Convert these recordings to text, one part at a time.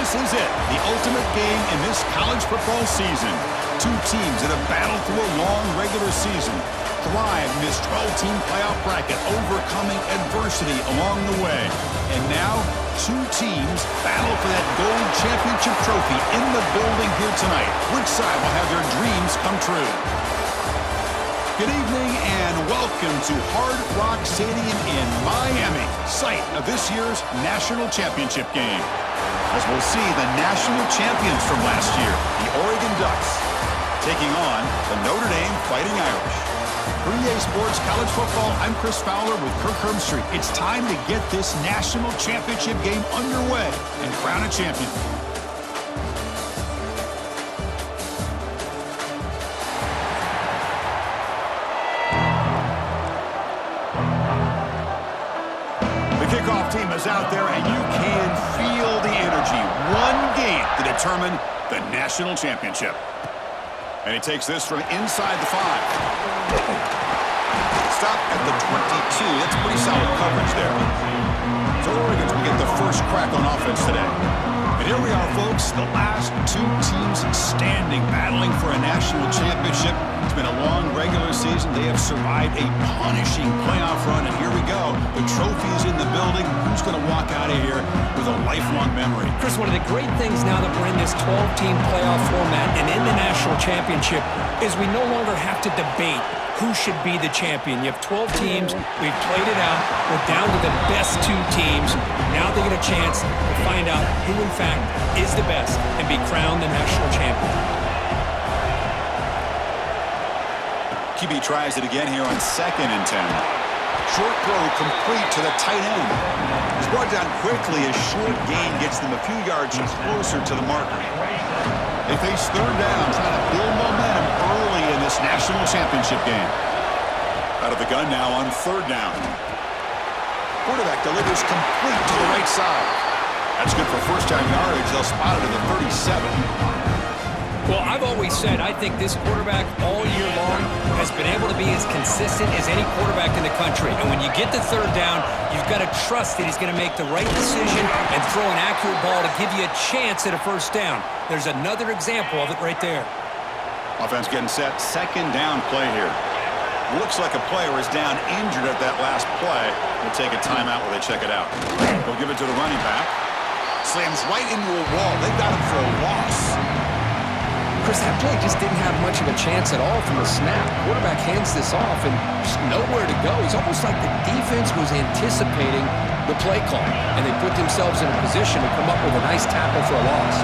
This is it, the ultimate game in this college football season. Two teams that have battled through a long regular season, thrive in this 12-team playoff bracket, overcoming adversity along the way. And now, two teams battle for that gold championship trophy in the building here tonight. Which side will have their dreams come true? Good evening and welcome to Hard Rock Stadium in Miami, site of this year's national championship game. As we'll see the national champions from last year, the Oregon Ducks, taking on the Notre Dame Fighting Irish. For EA Sports College Football, I'm Chris Fowler with Kirk Herbstreit. It's time to get this national championship game underway and crown a champion. The kickoff team is out there, and you can feel the energy. One game to determine the national championship. And he takes this from inside the 5. Stop at the 22. That's pretty solid coverage there. So Oregon's going to get the first crack on offense today. And here we are, folks, the last two teams standing, battling for a national championship. It's been a long regular season. They have survived a punishing playoff run, and here we go. The trophy is in the building. Who's going to walk out of here with a lifelong memory? Chris, one of the great things now that we're in this 12-team playoff format and in the national championship is we no longer have to debate who should be the champion. You have 12 teams. We've played it out. We're down to the best two teams. Now they get a chance to find out who, in fact, is the best and be crowned the national champion. QB tries it again here on 2nd and 10. Short throw complete to the tight end. He's brought down quickly as short gain gets them a few yards closer to the marker. They face 3rd down, trying to build momentum early in this national championship game. Out of the gun now on 3rd down. Quarterback delivers complete to the right side. That's good for first-down yardage. They'll spot it at the 37. Well, I've always said I think this quarterback all year long has been able to be as consistent as any quarterback in the country. And when you get to 3rd down, you've got to trust that he's going to make the right decision and throw an accurate ball to give you a chance at a first down. There's another example of it right there. Offense getting set. 2nd down play here. Looks like a player is down injured at that last play. We'll take a timeout while they check it out. They'll give it to the running back. Slams right into a wall. They got him for a loss. Chris, that play just didn't have much of a chance at all from the snap. Quarterback hands this off and just nowhere to go. It's almost like the defense was anticipating the play call, and they put themselves in a position to come up with a nice tackle for a loss.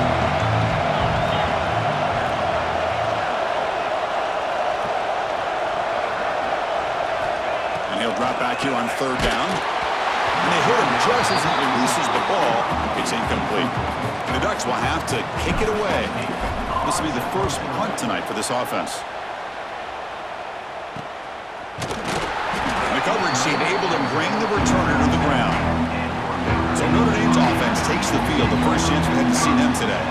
And he'll drop back here on 3rd down. And they hit him just as he releases the ball. It's incomplete. The Ducks will have to kick it away. This will be the first punt tonight for this offense. The coverage seam able to bring the returner to the ground. So Notre Dame's offense takes the field. The first chance we had to see them today.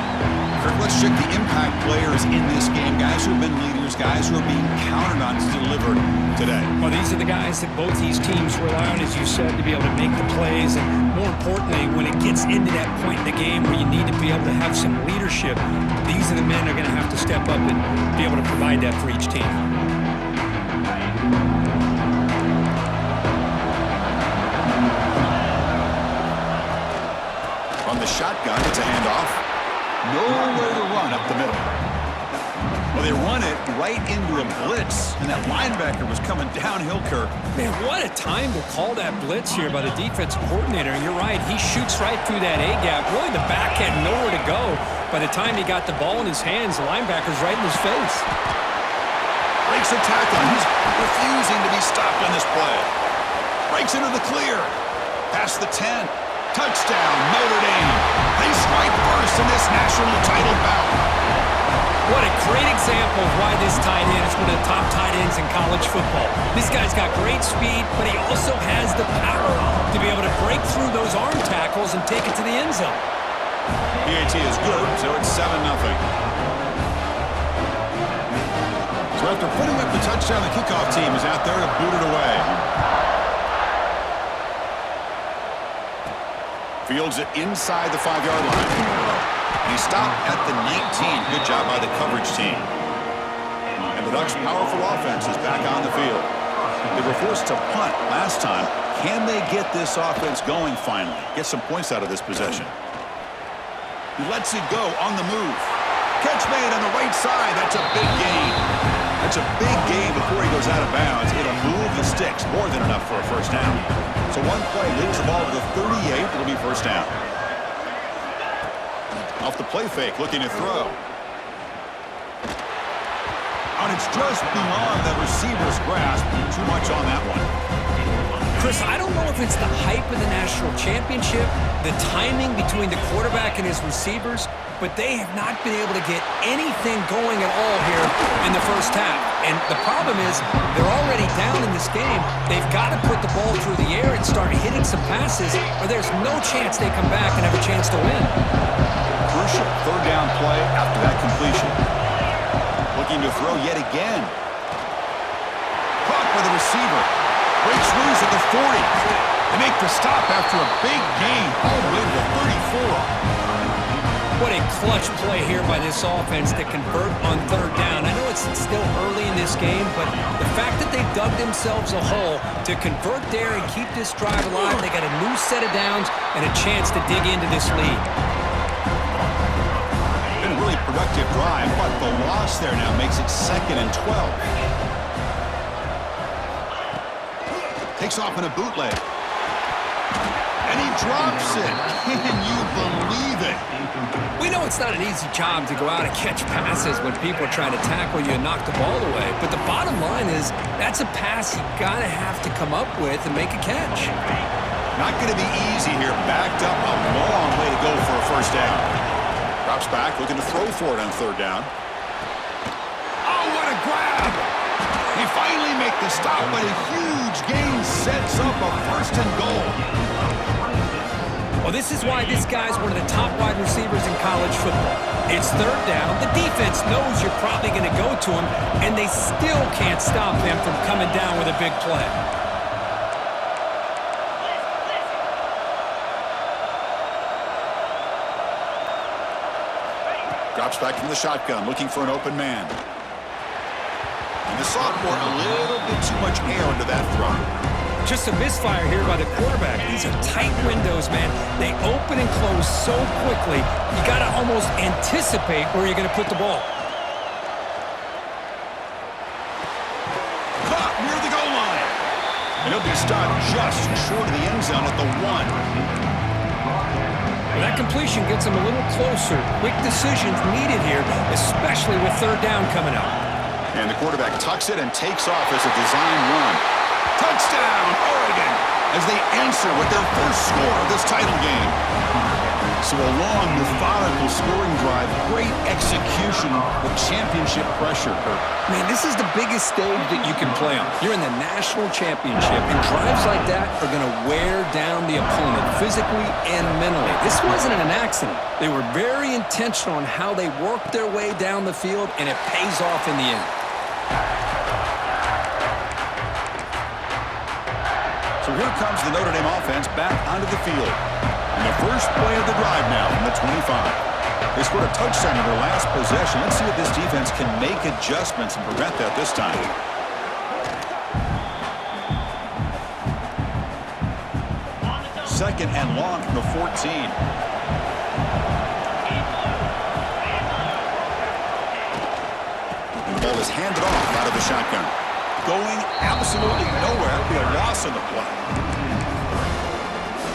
Kirk, let's check the impact players in this game. Guys who have been leaders, guys who are being counted on to deliver today. Well, these are the guys that both these teams rely on, as you said, to be able to make the plays. And more importantly, when it gets into that point in the game where you need to be able to have some leadership, these are the men that are going to have to step up and be able to provide that for each team. On the shotgun, it's a handoff. Nowhere to run up the middle. Well, they run it right into a blitz, and that linebacker was coming downhill, Kirk. Man, what a time to call that blitz here by the defensive coordinator. And you're right, he shoots right through that A-gap. Really, the back had nowhere to go. By the time he got the ball in his hands, the linebacker's right in his face. Breaks a tackle. He's refusing to be stopped on this play. Breaks into the clear. Past the 10. Touchdown, Notre Dame. They strike first in this national title bout. What a great example of why this tight end is one of the top tight ends in college football. This guy's got great speed, but he also has the power to be able to break through those arm tackles and take it to the end zone. PAT is good, so it's 7-0. So after putting up the touchdown, the kickoff team is out there to boot it away. Fields it inside the 5-yard line. He stopped at the 19. Good job by the coverage team. And the Ducks' powerful offense is back on the field. They were forced to punt last time. Can they get this offense going finally? Get some points out of this possession. He lets it go on the move. Catch made on the right side. That's a big gain. That's a big gain before he goes out of bounds. It'll move the sticks. More than enough for a first down. So one play leads the ball to the 38. It'll be first down. Off the play fake, looking to throw. And it's just beyond the receiver's grasp. Too much on that one. Chris, I don't know if it's the hype of the national championship, the timing between the quarterback and his receivers, but they have not been able to get anything going at all here in the first half. And the problem is they're already down in this game. They've got to put the ball through the air and start hitting some passes, or there's no chance they come back and have a chance to win. Crucial third down play after that completion. Looking to throw yet again. Caught by the receiver. Breaks loose at the 40. They make the stop after a big gain all the way to the 34. What a clutch play here by this offense to convert on third down. I know it's still early in this game, but the fact that they've dug themselves a hole to convert there and keep this drive alive, they got a new set of downs and a chance to dig into this lead. Been a really productive drive, but the loss there now makes it 2nd and 12. Takes off in a bootleg. And he drops it. Can you believe it? We know it's not an easy job to go out and catch passes when people are trying to tackle you and knock the ball away. But the bottom line is that's a pass you got to have to come up with and make a catch. Not going to be easy here. Backed up a long way to go for a first down. Drops back, looking to throw for it on third down. Oh, what a grab! They finally make the stop, but a huge gain sets up a 1st and goal. Well, this is why this guy's one of the top wide receivers in college football. It's third down. The defense knows you're probably going to go to him, and they still can't stop him from coming down with a big play. Drops back from the shotgun, looking for an open man. And the sophomore, a little bit too much air into that throw. Just a misfire here by the quarterback. These are tight windows, man. They open and close so quickly, you got to almost anticipate where you're going to put the ball. Caught near the goal line. And he'll be stopped just short of the end zone at the 1. That completion gets him a little closer. Quick decisions needed here, especially with third down coming up. And the quarterback tucks it and takes off as a design run. Touchdown, Oregon, as they answer with their first score of this title game. So a long, methodical scoring drive, great execution with championship pressure, Kirk. Man, this is the biggest stage that you can play on. You're in the national championship, and drives like that are going to wear down the opponent physically and mentally. This wasn't an accident. They were very intentional on how they worked their way down the field, and it pays off in the end. So here comes the Notre Dame offense back onto the field. And the first play of the drive now from the 25. They scored a touchdown in their last possession. Let's see if this defense can make adjustments and prevent that this time. Second and long from the 14. And the ball is handed off out of the shotgun. Going absolutely nowhere. That'll be a loss on the play.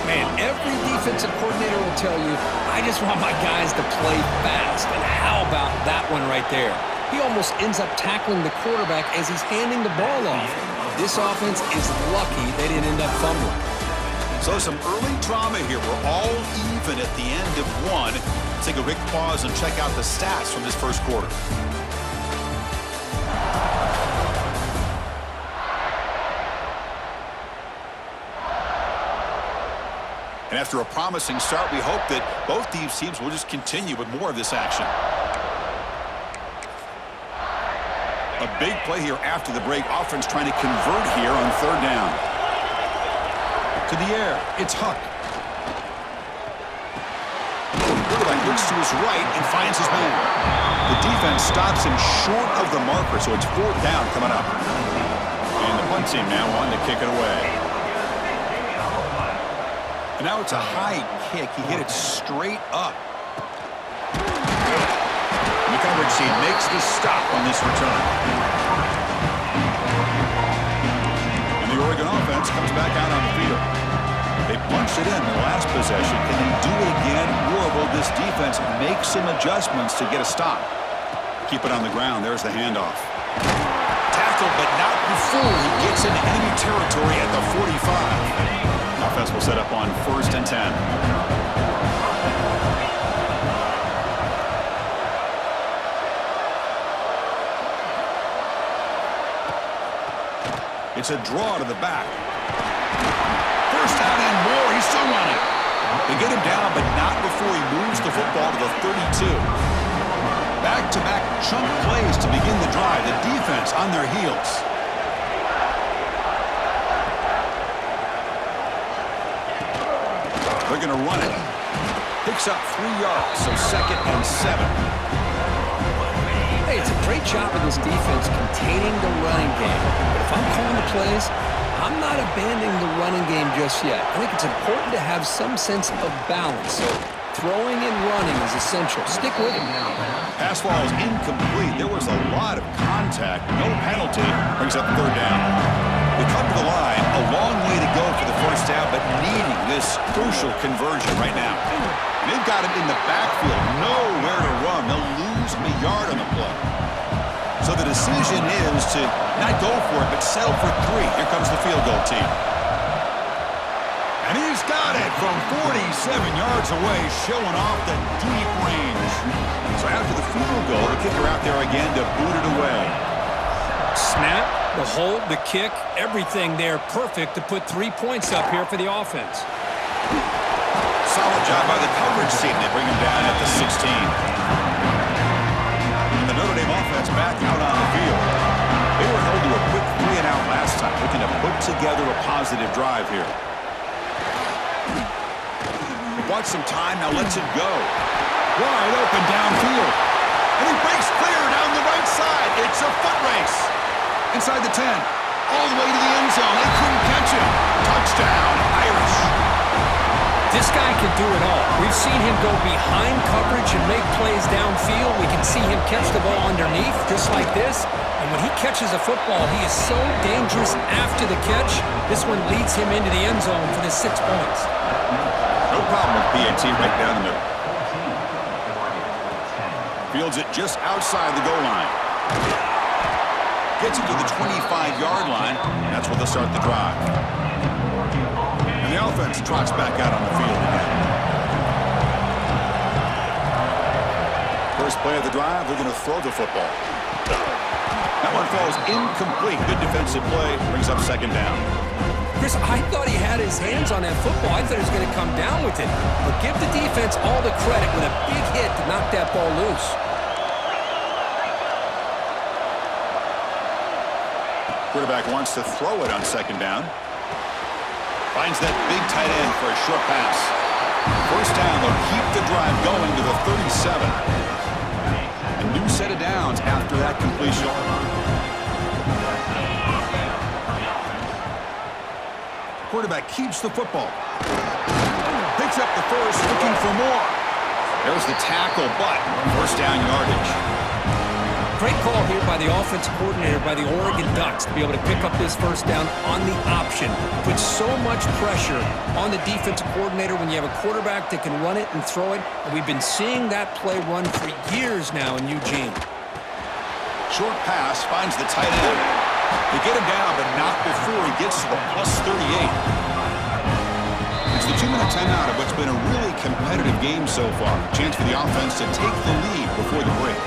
Man, every defensive coordinator will tell you, I just want my guys to play fast. And how about that one right there? He almost ends up tackling the quarterback as he's handing the ball off. This offense is lucky they didn't end up fumbling. So some early drama here. We're all even at the end of one. Let's take a quick pause and check out the stats from this first quarter. And after a promising start, we hope that both these teams will just continue with more of this action. A big play here after the break. Offense trying to convert here on third down. To the air. It's Huck. Quarterback looks to his right and finds his man. The defense stops him short of the marker, so it's 4th down coming up. And the punt team now on to kick it away. And now it's a high kick. He hit it straight up. And the coverage team makes the stop on this return. And the Oregon offense comes back out on the field. They punched it in the last possession. Can they do it again, or will this defense make some adjustments to get a stop? Keep it on the ground. There's the handoff. Tackled, but not before he gets into enemy territory at the 45. Offense will set up on 1st and 10. It's a draw to the back. 1st down and more. He's still running. They get him down, but not before he moves the football to the 32. Back-to-back chunk plays to begin the drive. The defense on their heels. They're going to run it. Picks up 3 yards, so 2nd and 7. Hey, it's a great job of this defense containing the running game. But if I'm calling the plays, I'm not abandoning the running game just yet. I think it's important to have some sense of balance. So throwing and running is essential. Stick with it. Pass ball is incomplete. There was a lot of contact. No penalty. Brings up 3rd down. They come to the line. A long way to go for the 1st down, but needing this crucial conversion right now. They've got him in the backfield. Nowhere to run. They'll lose a yard on the play. So the decision is to not go for it, but settle for 3. Here comes the field goal team. And he's got it from 47 yards away, showing off the deep range. So after the field goal, the kicker out there again to boot it away. Snap, the hold, the kick, everything there perfect to put 3 points up here for the offense. Solid job by the coverage team. They bring him down at the 16. And the Notre Dame offense back out on the field. They were held to a quick 3-and-out last time, looking to put together a positive drive here. He bought some time, now lets it go. Wide open downfield. And he breaks clear down the right side. It's a foot race. Inside the 10. All the way to the end zone. They couldn't catch him. Touchdown, Irish. This guy can do it all. We've seen him go behind coverage and make plays downfield. We can see him catch the ball underneath, just like this. And when he catches a football, he is so dangerous after the catch. This one leads him into the end zone for the 6 points. No problem with PAT right down the middle. Fields it just outside the goal line. Gets it to the 25-yard line. That's where they'll start the drive. And the offense trots back out on the field again. First play of the drive, they're going to throw the football. That one falls incomplete. Good defensive play. Brings up 2nd down. Chris, I thought he had his hands on that football. I thought he was going to come down with it. But give the defense all the credit with a big hit to knock that ball loose. Quarterback wants to throw it on 2nd down. Finds that big tight end for a short pass. 1st down, they'll keep the drive going to the 37. A new set of downs after that completion. Quarterback keeps the football. Picks up the first, looking for more. There's the tackle, but 1st down yardage. Great call here by the offensive coordinator, by the Oregon Ducks, to be able to pick up this 1st down on the option. Puts so much pressure on the defensive coordinator when you have a quarterback that can run it and throw it. And we've been seeing that play run for years now in Eugene. Short pass finds the tight end. They get him down, but not before he gets to the plus 38. It's the 2-minute timeout of what's been a really competitive game so far. Chance for the offense to take the lead before the break.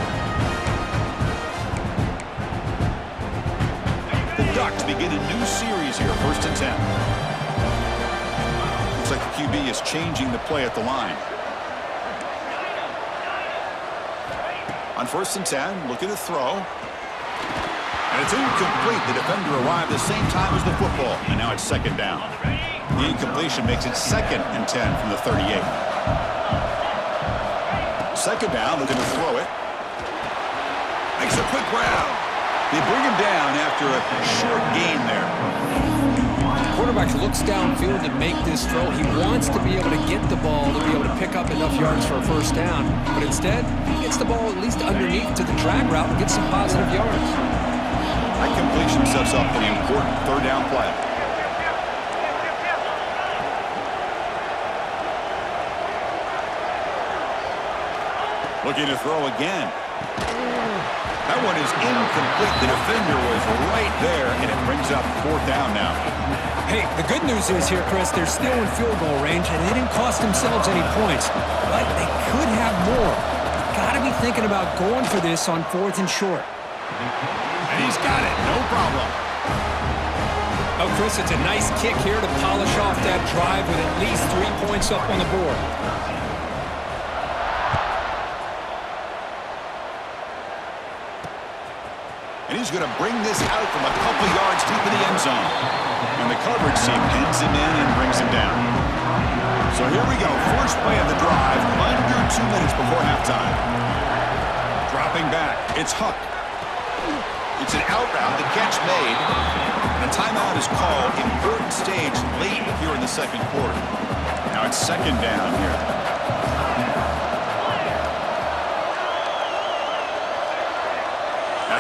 The Ducks begin a new series here, 1st and 10. Looks like the QB is changing the play at the line. On 1st and 10, looking to throw. And it's incomplete. The defender arrived the same time as the football, and now it's 2nd down. The incompletion makes it 2nd and 10 from the 38. Second down, looking to throw it. Makes a quick grab. They bring him down after a short gain there. Quarterback looks downfield to make this throw. He wants to be able to get the ball to be able to pick up enough yards for a first down. But instead, he gets the ball at least underneath to the drag route and gets some positive yards. That completion sets up an important third down play. Looking to throw again. That one is incomplete. The defender was right there, and it brings up fourth down now. Hey, the good news is here, Chris, they're still in field goal range, and they didn't cost themselves any points. But they could have more. Got to be thinking about going for this on 4th and short. And he's got it. No problem. Oh, Chris, it's a nice kick here to polish off that drive with at least 3 points up on the board. And he's going to bring this out from a couple yards deep in the end zone. And the coverage team pins him in and brings him down. So here we go. First play of the drive, under 2 minutes before halftime. Dropping back, it's Huck. It's an out route, the catch made. And a timeout is called. Important stage late here in the second quarter. Now it's second down here.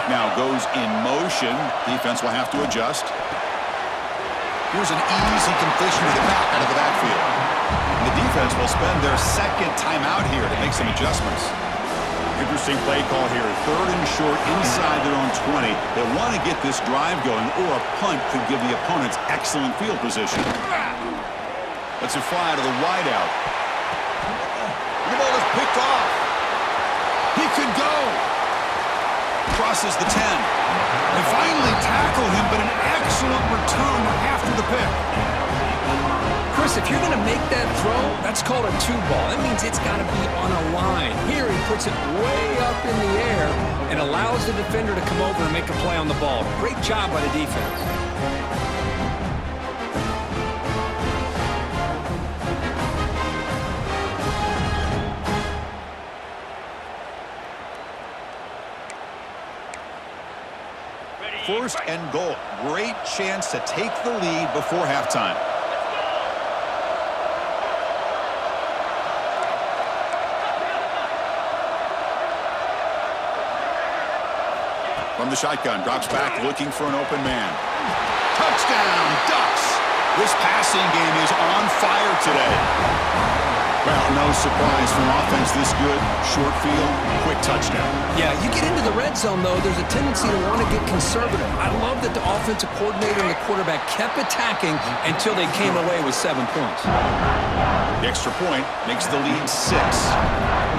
Now goes in motion. Defense will have to adjust. Here's an easy completion to the back out of the backfield. And the defense will spend their second timeout here to make some adjustments. Interesting play call here. Third and short inside their own 20. They want to get this drive going, or a punt could give the opponents excellent field position. Let's it fly to the wideout. The ball is picked off. He could go. Crosses the 10. They finally tackle him, but an excellent return after the pick. Chris, if you're going to make that throw, that's called a 2-ball. That means it's got to be on a line. Here he puts it way up in the air and allows the defender to come over and make a play on the ball. Great job by the defense. First and goal. Great chance to take the lead before halftime. From the shotgun, drops back looking for an open man. Touchdown, Ducks! This passing game is on fire today. Well, no surprise from offense this good. Short field, quick touchdown. Yeah, you get into the red zone, though, there's a tendency to want to get conservative. I love that the offensive coordinator and the quarterback kept attacking until they came away with 7 points. The extra point makes the lead 6.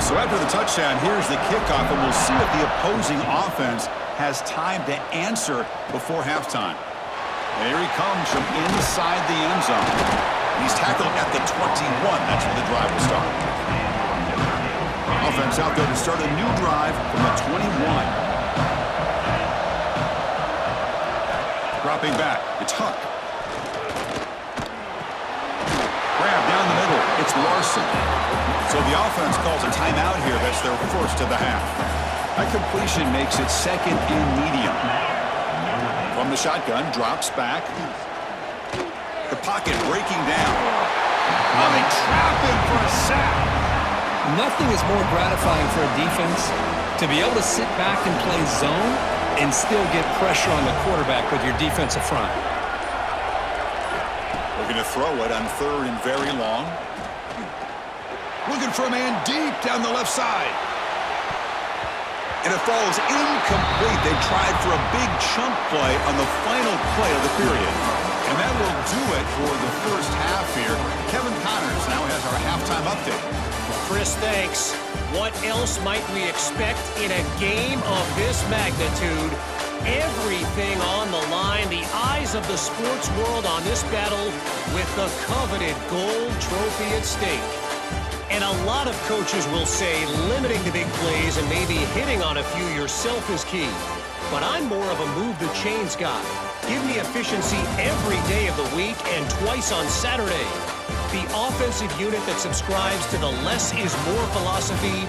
So after the touchdown, here's the kickoff, and we'll see if the opposing offense has time to answer before halftime. And here he comes from inside the end zone. He's tackled at the 21. That's where the drive will start. Offense out there to start a new drive from the 21. Dropping back. It's Huck. Grab down the middle. It's Larson. So the offense calls a timeout here. That's their first of the half. That completion makes it second and medium. From the shotgun, drops back. The pocket breaking down. Oh, they trap him for a sack. Nothing is more gratifying for a defense to be able to sit back and play zone and still get pressure on the quarterback with your defensive front. Looking to throw it on third and very long. Looking for a man deep down the left side. And it falls incomplete. They tried for a big chunk play on the final play of the period. And that will do it for the first half here. Kevin Connors now has our halftime update. Chris, thanks. What else might we expect in a game of this magnitude? Everything on the line, the eyes of the sports world on this battle with the coveted gold trophy at stake. And a lot of coaches will say limiting the big plays and maybe hitting on a few yourself is key. But I'm more of a move the chains guy. Give me efficiency every day of the week and twice on Saturday. The offensive unit that subscribes to the less is more philosophy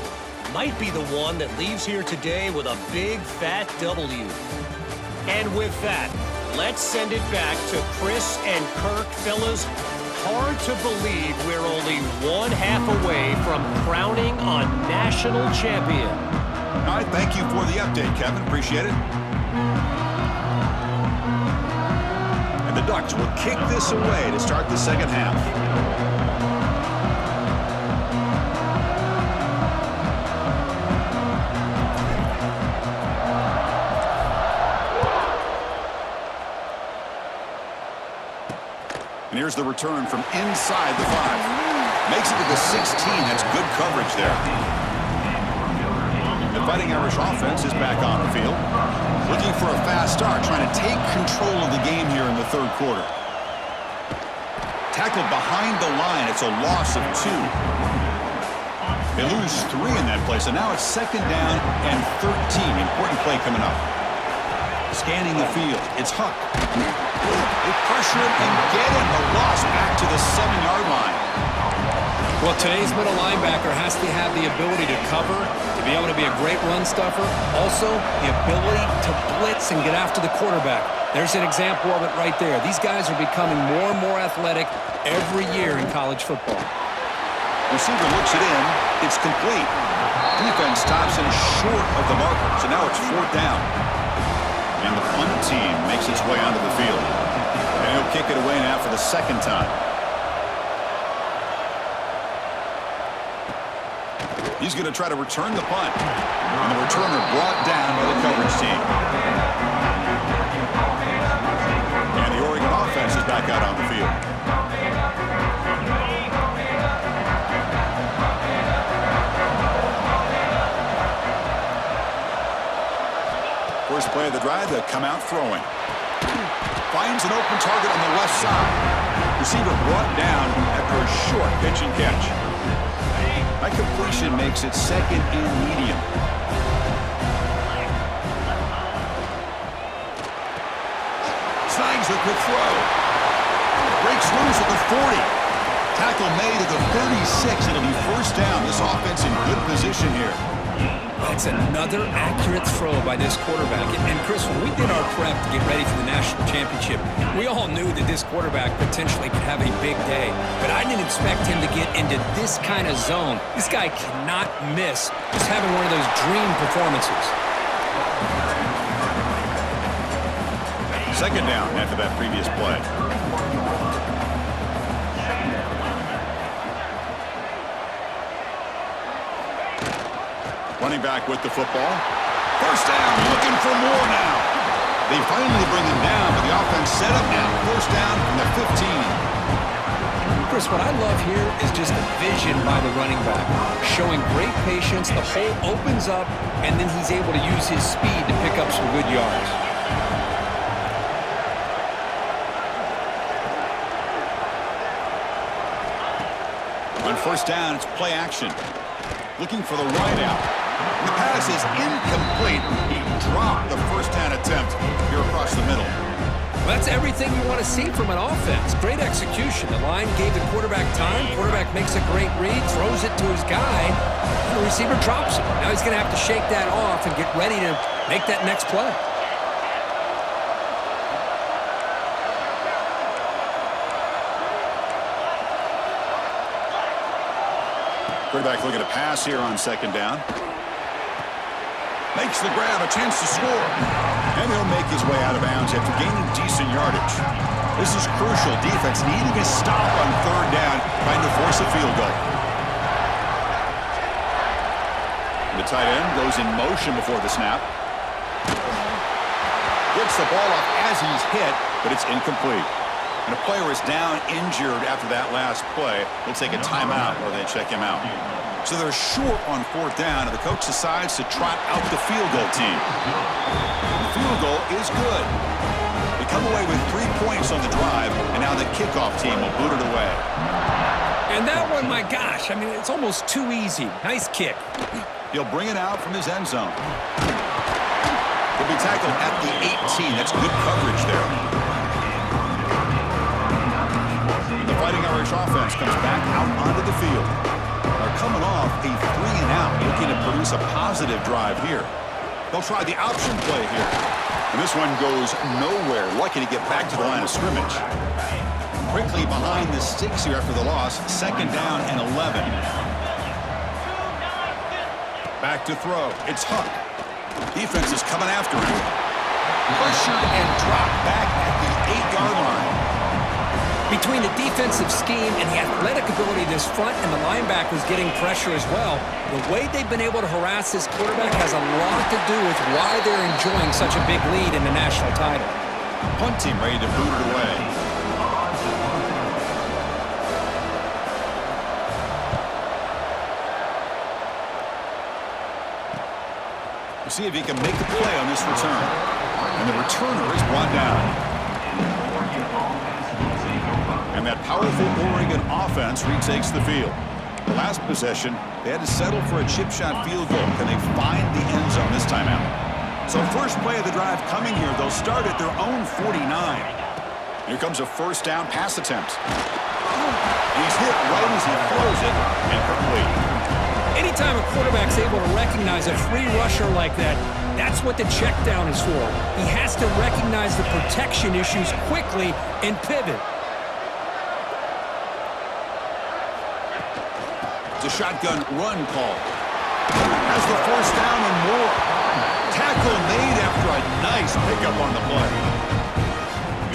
might be the one that leaves here today with a big, fat W. And with that, let's send it back to Chris and Kirk. Fellas, hard to believe we're only one half away from crowning a national champion. All right, thank you for the update, Kevin. Appreciate it. And the Ducks will kick this away to start the second half. And here's the return from inside the 5. Makes it to the 16. That's good coverage there. The Fighting Irish offense is back on the field. Looking for a fast start, trying to take control of the game here in the third quarter. Tackled behind the line. It's a loss of 2. They lose 3 in that play, so now it's second down and 13. Important play coming up. Scanning the field. It's Huck. They pressure him and get him. A loss back to the 7-yard line. Well, today's middle linebacker has to have the ability to cover, to be able to be a great run stuffer. Also, the ability to blitz and get after the quarterback. There's an example of it right there. These guys are becoming more and more athletic every year in college football. Receiver looks it in. It's complete. Defense stops him short of the marker. So now it's 4th down. And the punt team makes its way onto the field. And he'll kick it away now for the second time. He's going to try to return the punt. And the returner brought down by the coverage team. And the Oregon offense is back out on the field. First play of the drive, they'll come out throwing. Finds an open target on the left side. Receiver brought down after a short pitch and catch. That completion makes it second and medium. Snags the quick throw. Breaks loose at the 40. Tackle made at the 36. It'll be first down. This offense in good position here. That's another accurate throw by this quarterback. And Chris, when we did our prep to get ready for the national championship, we all knew that this quarterback potentially could have a big day. But I didn't expect him to get into this kind of zone. This guy cannot miss. Just having one of those dream performances. Second down after that previous play. Running back with the football. First down, looking for more now. They finally bring him down, but the offense set up now. First down from the 15. Chris, what I love here is just the vision by the running back. Showing great patience, the hole opens up, and then he's able to use his speed to pick up some good yards. On first down, it's play action. Looking for the wide out. The pass is incomplete. He dropped the first down attempt here across the middle. Well, that's everything you want to see from an offense. Great execution. The line gave the quarterback time. Quarterback makes a great read, throws it to his guy, and the receiver drops it. Now he's going to have to shake that off and get ready to make that next play. Quarterback looking to pass here on second down. Makes the grab, a chance to score. And he'll make his way out of bounds after gaining decent yardage. This is crucial. Defense needing a stop on third down, trying to force a field goal. The tight end goes in motion before the snap. Gets the ball off as he's hit, but it's incomplete. And a player is down injured after that last play. They'll take a timeout or they check him out. So they're short on fourth down, and the coach decides to trot out the field goal team. The field goal is good. They come away with 3 points on the drive, and now the kickoff team will boot it away. And that one, my gosh, I mean, it's almost too easy. Nice kick. He'll bring it out from his end zone. He'll be tackled at the 18. That's good coverage there. The Fighting Irish offense comes back out onto the field. Our coming off a 3-and-out, looking to produce a positive drive here. They'll try the option play here. And this one goes nowhere. Lucky to get back to the line of scrimmage. Quickly behind the sticks here after the loss. 2nd down and 11. Back to throw. It's Huck. Defense is coming after him. Pressured and dropped back at the 8-yard line. Between the defensive scheme and the athletic ability of this front and the linebackers getting pressure as well, the way they've been able to harass this quarterback has a lot to do with why they're enjoying such a big lead in the national title. Punt team ready to boot it away. We'll see if he can make the play on this return. And the returner is brought down. And that powerful Oregon offense retakes the field. The last possession, they had to settle for a chip shot field goal. Can they find the end zone this time out? So first play of the drive coming here. They'll start at their own 49. Here comes a 1st down pass attempt. He's hit right as he throws it and complete. Anytime a quarterback's able to recognize a free rusher like that, that's what the check down is for. He has to recognize the protection issues quickly and pivot. It's a shotgun run call. Has the 1st down and more. Tackle made after a nice pickup on the play.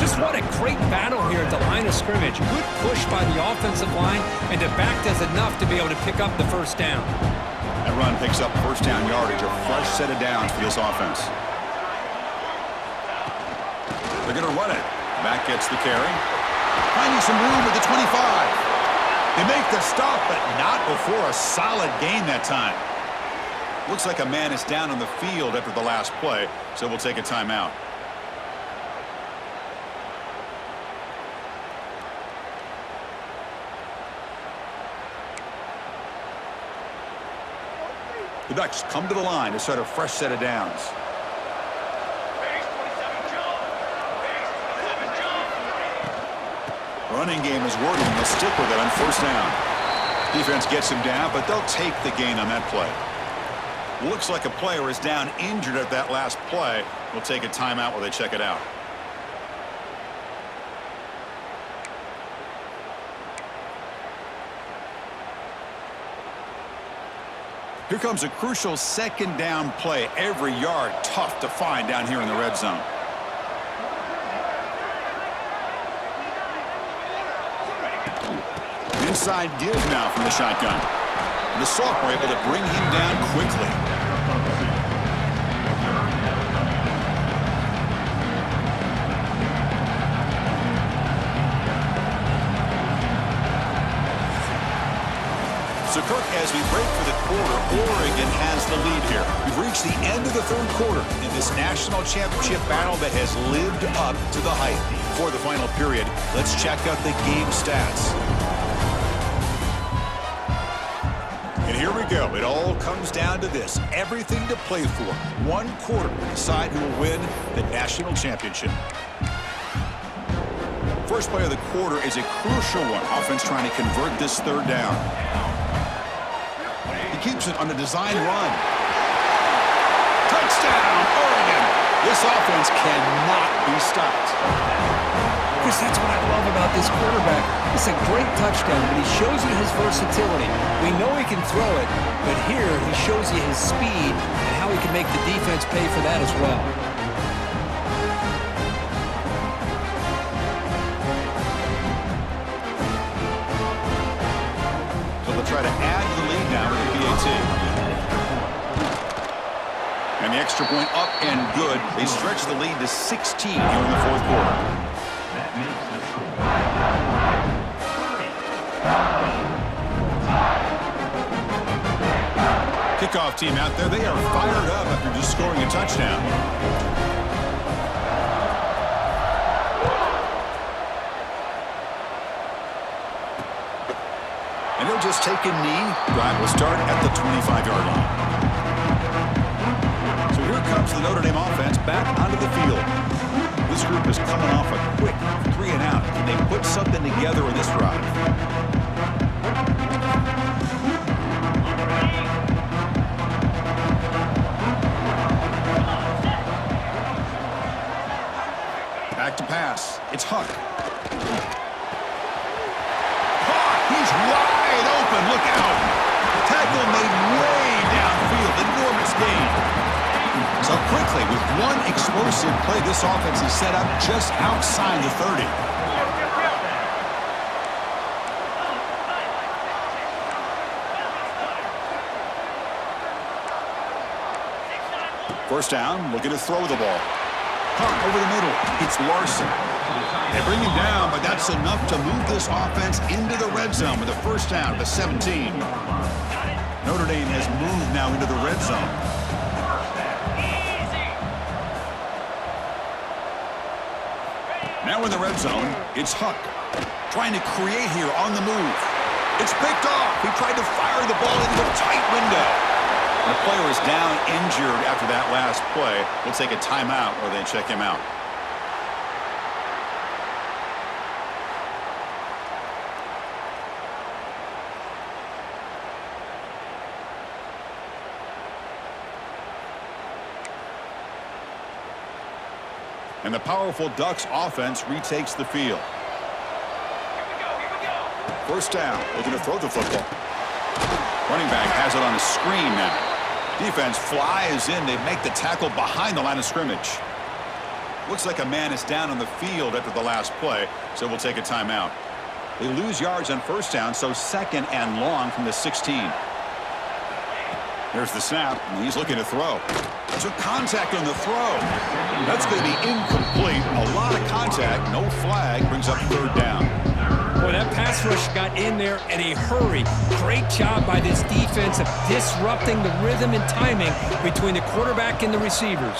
Just what a great battle here at the line of scrimmage. Good push by the offensive line, and the back does enough to be able to pick up the 1st down. That run picks up 1st down yardage, a fresh set of downs for this offense. They're going to run it. Back gets the carry. Finding some room at the 25. They make the stop, but not before a solid gain that time. Looks like a man is down on the field after the last play, so we'll take a timeout. The Ducks come to the line to start a fresh set of downs. Running game is working. They'll stick with it on 1st down. Defense gets him down, but they'll take the gain on that play. Looks like a player is down injured at that last play. We'll take a timeout while they check it out. Here comes a crucial 2nd down play. Every yard tough to find down here in the red zone. Inside give now from the shotgun. And the sophomore able to bring him down quickly. So, Kirk, as we break for the quarter, Oregon has the lead here. We've reached the end of the 3rd quarter in this national championship battle that has lived up to the hype. For the final period, let's check out the game stats. And here we go. It all comes down to this. Everything to play for. 1 quarter to decide who will win the national championship. First play of the quarter is a crucial one. Offense trying to convert this 3rd down. He keeps it on the design run. Touchdown, Oregon! This offense cannot be stopped. Chris, that's what I love about this quarterback. It's a great touchdown, but he shows you his versatility. We know he can throw it, but here he shows you his speed and how he can make the defense pay for that as well. So they'll try to add to the lead now with the PAT. And the extra point up and good. They stretch the lead to 16 here in the 4th quarter. Kickoff team out there. They are fired up after just scoring a touchdown. And they'll just take a knee. Drive will start at the 25-yard line. So here comes the Notre Dame offense back onto the field. This group is coming off a quick 3-and-out. Can they put something together in this drive? Back to pass. It's Huck. He's wide open. Look out. Tackle made way downfield. Enormous gain. So quickly, with one explosive play, this offense is set up just outside the 30. First down, looking to throw the ball. Hunt over the middle. It's Larson. They bring him down, but that's enough to move this offense into the red zone with a first down at the 17. Notre Dame has moved now into the red zone. Now in the red zone, it's Huck trying to create here on the move. It's picked off. He tried to fire the ball into a tight window. The player is down injured after that last play. We'll take a timeout or they check him out. And the powerful Ducks offense retakes the field. First down, looking to throw the football. Running back has it on a screen now. Defense flies in. They make the tackle behind the line of scrimmage. Looks like a man is down on the field after the last play, so we'll take a timeout. They lose yards on first down, so second and long from the 16. There's the snap, and he's looking to throw. Took contact on the throw. That's going to be incomplete. A lot of contact, no flag, brings up third down. Boy, that pass rush got in there in a hurry. Great job by this defense of disrupting the rhythm and timing between the quarterback and the receivers.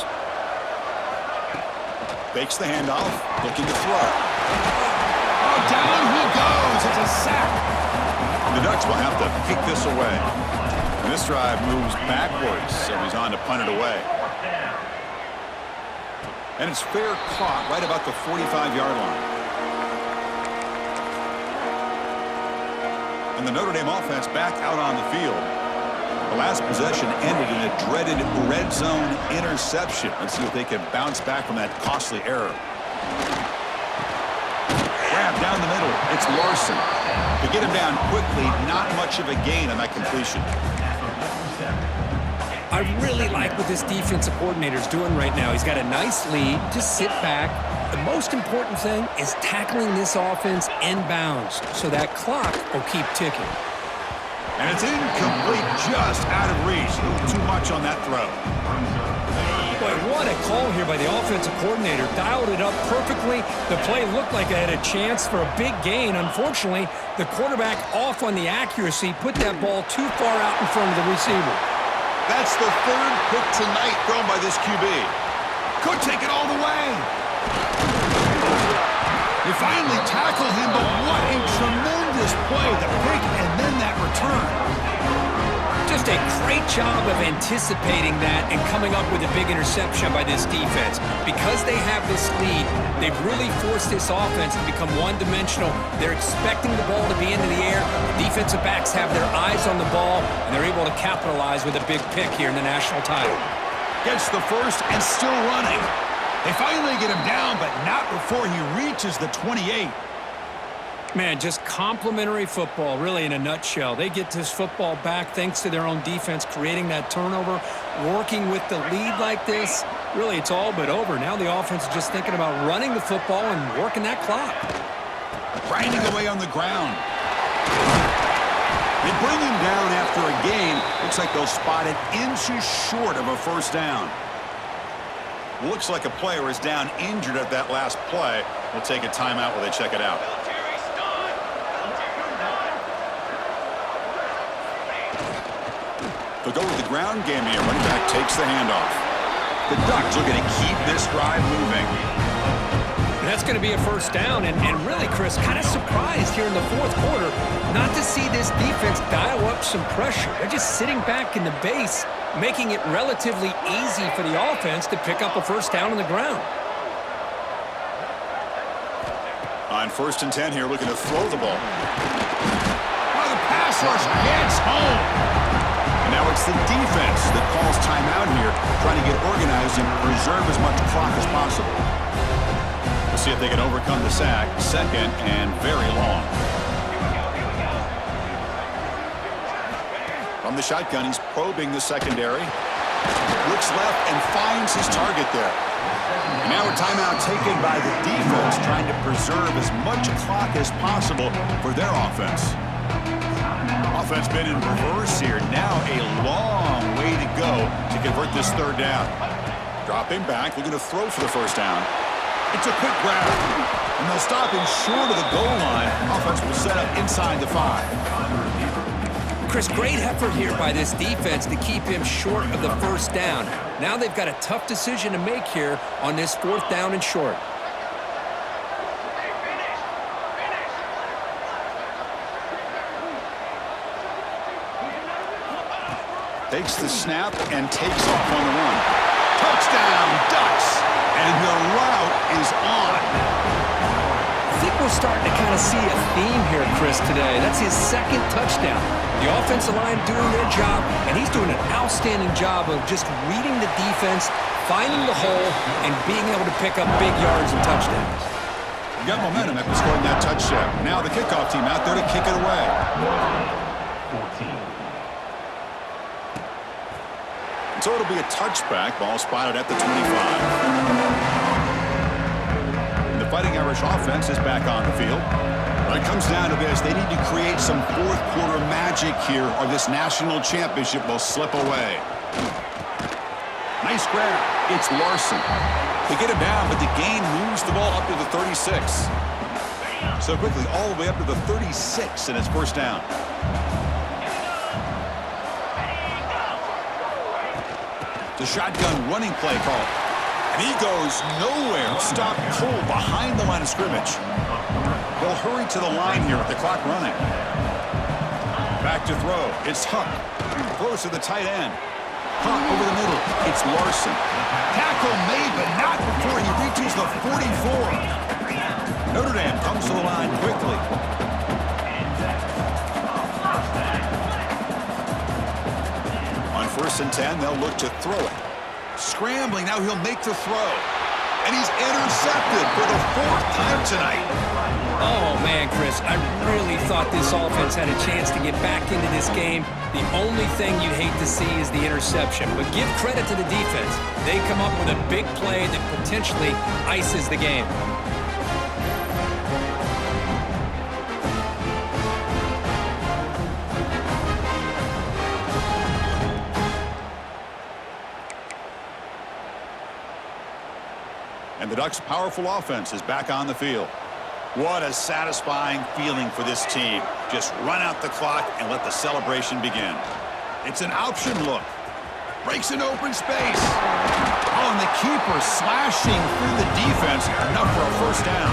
Fakes the handoff, looking to throw. Oh, down he goes. It's a sack. The Ducks will have to kick this away. And this drive moves backwards, so he's on to punt it away. And it's fair caught right about the 45-yard line. And the Notre Dame offense back out on the field. The last possession ended in a dreaded red zone interception. Let's see if they can bounce back from that costly error. Grab down the middle. It's Larson. To get him down quickly, not much of a gain on that completion. I really like what this defensive coordinator is doing right now. He's got a nice lead. Just sit back. The most important thing is tackling this offense in bounds so that clock will keep ticking. And it's incomplete, just out of reach. A little too much on that throw. Boy, what a call here by the offensive coordinator. Dialed it up perfectly. The play looked like it had a chance for a big gain. Unfortunately, the quarterback off on the accuracy put that ball too far out in front of the receiver. That's the third pick tonight thrown by this QB. Could take it all the way. They finally tackle him, but what a tremendous play. The pick and then that return. Just a great job of anticipating that and coming up with a big interception by this defense. Because they have this lead, they've really forced this offense to become one-dimensional. They're expecting the ball to be into the air. The defensive backs have their eyes on the ball, and they're able to capitalize with a big pick here in the national title. Gets the first and still running. They finally get him down, but not before he reaches the 28. Man, just complimentary football, really, in a nutshell. They get this football back thanks to their own defense, creating that turnover, working with the lead like this. Really, it's all but over. Now the offense is just thinking about running the football and working that clock. Grinding away on the ground. They bring him down after a gain. Looks like they'll spot it inches short of a first down. Looks like a player is down injured at that last play. We'll take a timeout while they check it out. They'll go with the ground game here. Running back takes the handoff. The Ducks are going to keep this drive moving. And that's going to be a first down. And really, Chris, kind of surprised here in the fourth quarter not to see this defense dial up some pressure. They're just sitting back in the base, making it relatively easy for the offense to pick up a first down on the ground. On 1st and 10 here, looking to throw the ball. Oh, the pass rush gets home. And now it's the defense that calls timeout here, trying to get organized and preserve as much clock as possible. The see if they can overcome the sack. Second and very long. From the shotgun, he's probing the secondary. Looks left and finds his target there. And now a timeout taken by the defense, trying to preserve as much clock as possible for their offense. Offense been in reverse here. Now a long way to go to convert this third down. Dropping back, looking to throw for the first down. It's a quick grab, and they'll stop him short of the goal line. Offense will set up inside the 5. Chris, great effort here by this defense to keep him short of the first down. Now they've got a tough decision to make here on this 4th down and short. Takes the snap and takes off on the run. Touchdown, Ducks! And the route is on. I think we're starting to kind of see a theme here, Chris, today. That's his 2nd touchdown. The offensive line doing their job, and he's doing an outstanding job of just reading the defense, finding the hole, and being able to pick up big yards and touchdowns. You got momentum after scoring that touchdown. Now the kickoff team out there to kick it away. 14. So it'll be a touchback. Ball spotted at the 25. And the Fighting Irish offense is back on the field. When it comes down to this, they need to create some 4th quarter magic here, or this national championship will slip away. Nice grab. It's Larson. They get him down, but the gain moves the ball up to the 36. So quickly, all the way up to the 36 in its first down. The shotgun running play call. And he goes nowhere. Stop cold behind the line of scrimmage. They'll hurry to the line here with the clock running. Back to throw. It's Huck. Throws to the tight end. Huck over the middle. It's Larson. Tackle made, but not before he reaches the 44. Notre Dame comes to the line quickly. On 1st and 10, they'll look to throw it. Scrambling, now he'll make the throw. And he's intercepted for the 4th time tonight. Oh, man, Chris, I really thought this offense had a chance to get back into this game. The only thing you'd hate to see is the interception. But give credit to the defense. They come up with a big play that potentially ices the game. And the Ducks' powerful offense is back on the field. What a satisfying feeling for this team. Just run out the clock and let the celebration begin. It's an option look. Breaks an open space. Oh, and the keeper slashing through the defense. Enough for a first down.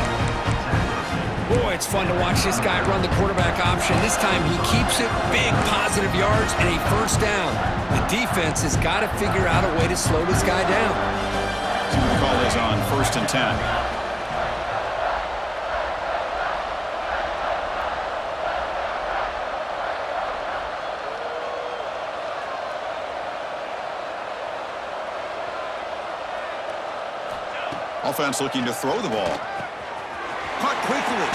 Boy, it's fun to watch this guy run the quarterback option. This time he keeps it, big positive yards, and a first down. The defense has got to figure out a way to slow this guy down. See what the call is on 1st and 10. Offense looking to throw the ball. Caught quickly.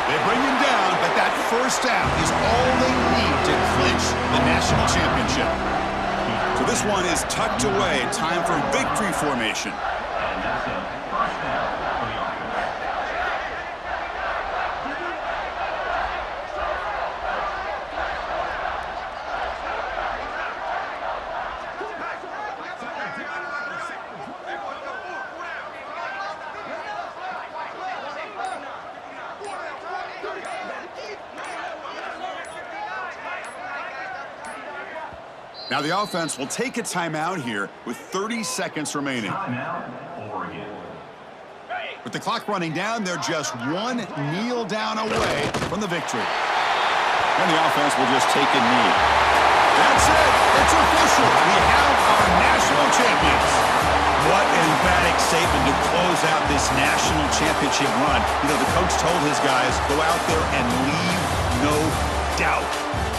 They bring him down, but that first down is all they need to clinch the national championship. So this one is tucked away. Time for victory formation. And that's a first down for the offense. Now the offense will take a timeout here with 30 seconds remaining. Timeout, Oregon. With the clock running down, they're just one kneel down away from the victory. And the offense will just take a knee. That's it. It's official. We have our national champions. What an emphatic statement to close out this national championship run. You know, the coach told his guys, go out there and leave no doubt.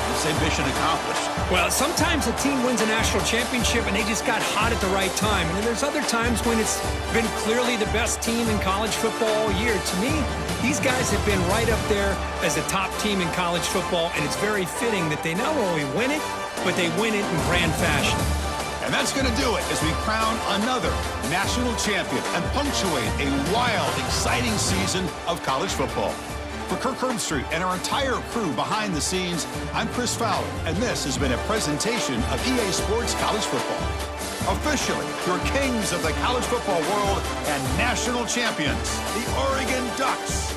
They say mission accomplished. Well, sometimes a team wins a national championship and they just got hot at the right time. And then there's other times when it's been clearly the best team in college football all year. To me, these guys have been right up there as a top team in college football, and it's very fitting that they not only win it, but they win it in grand fashion. And that's going to do it as we crown another national champion and punctuate a wild, exciting season of college football. For Kirk Herbstreit and our entire crew behind the scenes, I'm Chris Fowler, and this has been a presentation of EA Sports College Football. Officially, your kings of the college football world and national champions, the Oregon Ducks.